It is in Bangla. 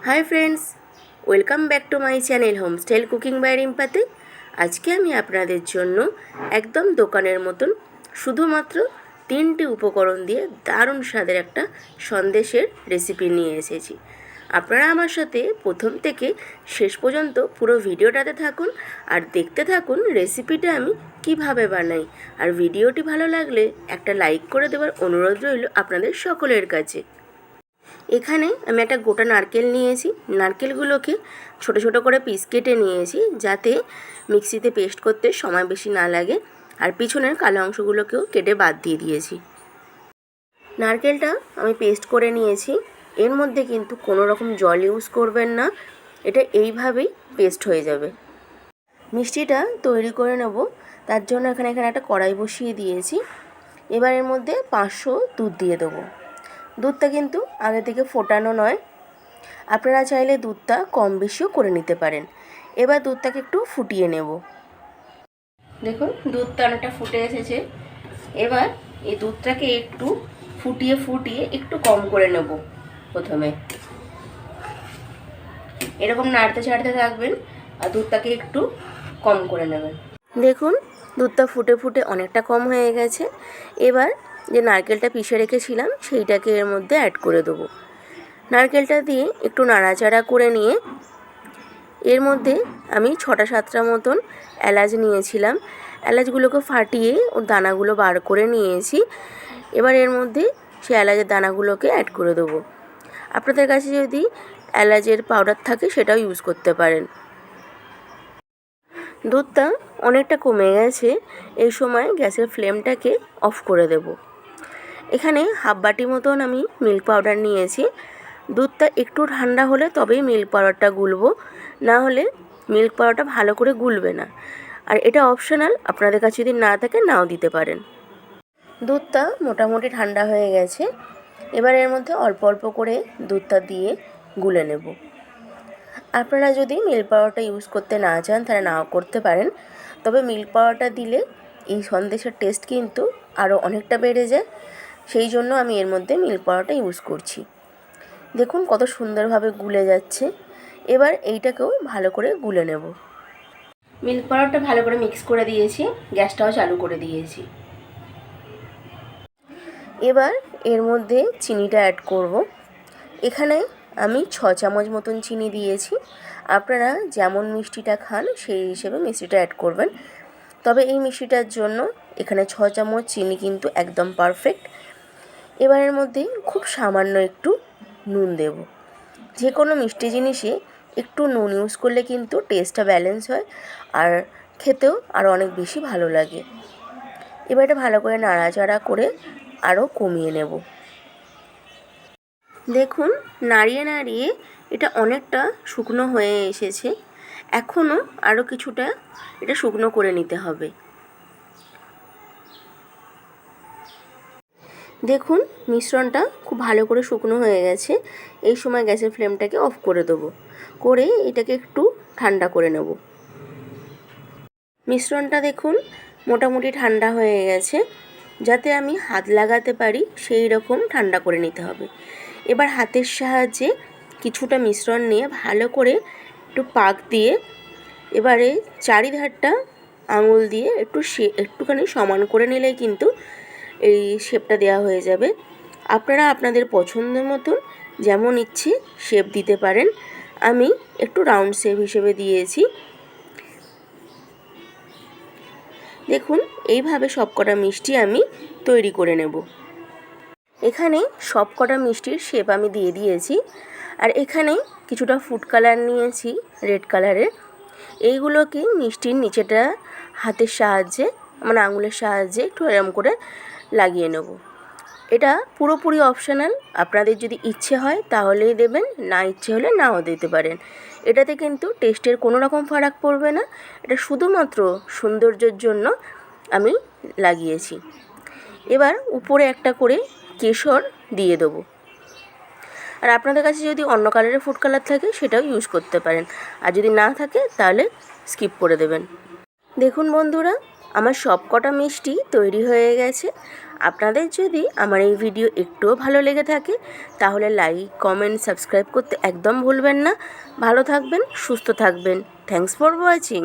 High friends, welcome back to my channel homestyle cooking by রিম্পাতে। আজকে আমি আপনাদের জন্য একদম দোকানের মতন শুধুমাত্র 3টি উপকরণ দিয়ে দারুণ স্বাদের একটা সন্দেশের রেসিপি নিয়ে এসেছি। আপনারা আমার সাথে প্রথম থেকে শেষ পর্যন্ত পুরো ভিডিওটাতে থাকুন আর দেখতে থাকুন রেসিপিটা আমি কিভাবে বানাই। আর ভিডিওটি ভালো লাগলে একটা লাইক করে দেওয়ার অনুরোধ রইল আপনাদের সকলের কাছে। এখানে আমি একটা গোটা নারকেল নিয়েছি। নারকেলগুলোকে ছোট ছোট করে পিস কেটে নিয়েছি যাতে মিক্সিতে পেস্ট করতে সময় বেশি না লাগে, আর পিছনের কালো অংশগুলোকেও কেটে বাদ দিয়ে দিয়েছি। নারকেলটা আমি পেস্ট করে নিয়েছি। এর মধ্যে কিন্তু কোনো রকম জল ইউজ করবেন না, এটা এইভাবেই পেস্ট হয়ে যাবে। মিষ্টিটা তৈরি করে নেব, তার জন্য এখানে একটা কড়াই বসিয়ে দিয়েছি। এবার এর মধ্যে 500 দুধ দিয়ে দেবো। দুধটা কিন্তু আগে থেকে ফোটানো নয়, আপনারা চাইলে দুধটা কম বেশিও করে নিতে পারেন। এবার দুধটাকে একটু ফুটিয়ে নেব। দেখুন দুধটা অনেকটা ফুটে এসেছে। এবার এই দুধটাকে একটু ফুটিয়ে একটু কম করে নেব। প্রথমে এরকম নাড়তে ছাড়তে থাকবেন আর দুধটাকে একটু কম করে নেবেন। দেখুন দুধটা ফুটে অনেকটা কম হয়ে গেছে। এবার যে নারকেলটা পিষে রেখেছিলাম সেইটাকে এর মধ্যে অ্যাড করে দেবো। নারকেলটা দিয়ে একটু নাড়াচাড়া করে নিয়ে এর মধ্যে আমি 6-7টা মতন এলাচ নিয়েছিলাম। এলাচগুলোকে ফাটিয়ে ওর দানাগুলো বার করে নিয়েছি। এবার এর মধ্যে সেই এলাচের দানাগুলোকে অ্যাড করে দেবো। আপনাদের কাছে যদি এলাচের পাউডার থাকে সেটাও ইউজ করতে পারেন। দুধটা অনেকটা কমে গেছে, এই সময় গ্যাসের ফ্লেমটাকে অফ করে দেব। এখানে হাফ বাটি মতন আমি মিল্ক পাউডার নিয়েছি। দুধটা একটু ঠান্ডা হলে তবেই মিল্ক পাউডারটা গুলবো, না হলে মিল্ক পাউডারটা ভালো করে গুলবে না। আর এটা অপশনাল, আপনাদের কাছে যদি না থাকে নাও দিতে পারেন। দুধটা মোটামুটি ঠান্ডা হয়ে গেছে। এবার এর মধ্যে অল্প অল্প করে দুধটা দিয়ে গুলে নেব। আপনারা যদি মিল্ক পাউডারটা ইউজ করতে না চান তাহলে নাও করতে পারেন, তবে মিল্ক পাউডারটা দিলে এই সন্দেশের টেস্ট কিন্তু আরও অনেকটা বেড়ে যায়, সেই জন্য আমি এর মধ্যে মিল্ক পাউডারটা ইউজ করছি। দেখুন কত সুন্দরভাবে গুলে যাচ্ছে। এবার এইটাকেও ভালো করে গুলে নেব। মিল্ক পাউডারটা ভালো করে মিক্স করে দিয়েছি, গ্যাসটাও চালু করে দিয়েছি। এবার এর মধ্যে চিনিটা অ্যাড করব। এখানে আমি 6 চামচ মতন চিনি দিয়েছি। আপনারা যেমন মিষ্টিটা খান সেই হিসেবে মিষ্টিটা অ্যাড করবেন, তবে এই মিষ্টিটার জন্য এখানে 6 চামচ চিনি কিন্তু একদম পারফেক্ট। এবারের মধ্যে খুব সামান্য একটু নুন দেব। যে কোনো মিষ্টি জিনিসে একটু নুন ইউজ করলে কিন্তু টেস্টটা ব্যালেন্স হয় আর খেতেও আরও অনেক বেশি ভালো লাগে। এবার এটা ভালো করে নাড়াচাড়া করে আরও কমিয়ে নেব। দেখুন নাড়িয়ে নাড়িয়ে এটা অনেকটা শুকনো হয়ে এসেছে। এখনও আরও কিছুটা এটা শুকনো করে নিতে হবে। দেখুন মিশ্রণটা খুব ভালো করে শুকনো হয়ে গেছে। এই সময় গ্যাসের ফ্লেমটাকে অফ করে দেবো, করে এটাকে একটু ঠান্ডা করে নেব। মিশ্রণটা দেখুন মোটামুটি ঠান্ডা হয়ে গেছে, যাতে আমি হাত লাগাতে পারি সেই রকম ঠান্ডা করে নিতে হবে। এবার হাতের সাহায্যে কিছুটা মিশ্রণ নিয়ে ভালো করে একটু পাক দিয়ে এবারে চারিধারটা আঙুল দিয়ে একটুখানি সমান করে নিলেই কিন্তু এই শেপটা দেওয়া হয়ে যাবে। আপনারা আপনাদের পছন্দ মতন যেমন ইচ্ছে শেপ দিতে পারেন। আমি একটু রাউন্ড শেপ হিসেবে দিয়েছি। দেখুন এইভাবে সবকটা মিষ্টি আমি তৈরি করে নেব। এখানে সবকটা মিষ্টির শেপ আমি দিয়ে দিয়েছি। আর এখানে কিছুটা ফুড কালার নিয়েছি রেড কালারের। এইগুলোকে মিষ্টির নিচেটা হাতের সাহায্যে মানে আঙুলের সাহায্যে একটু এরম করে লাগিয়ে নেব। এটা পুরোপুরি অপশনাল, আপনাদের যদি ইচ্ছে হয় তাহলেই দেবেন, না ইচ্ছে হলে নাও দিতে পারেন। এটাতে কিন্তু টেস্টের কোনো রকম ফারাক পড়বে না, এটা শুধুমাত্র সৌন্দর্যের জন্য আমি লাগিয়েছি। এবার উপরে একটা করে কেশর দিয়ে দেবো। আর আপনাদের কাছে যদি অন্য কালারের ফুড কালার থাকে সেটাও ইউজ করতে পারেন, আর যদি না থাকে তাহলে স্কিপ করে দেবেন। দেখুন বন্ধুরা, আমার সব কটা মিষ্টি তৈরি হয়ে গেছে। আপনাদের যদি আমার এই ভিডিও একটুও ভালো লেগে থাকে তাহলে লাইক, কমেন্ট, সাবস্ক্রাইব করতে একদম ভুলবেন না। ভালো থাকবেন, সুস্থ থাকবেন। Thanks for watching.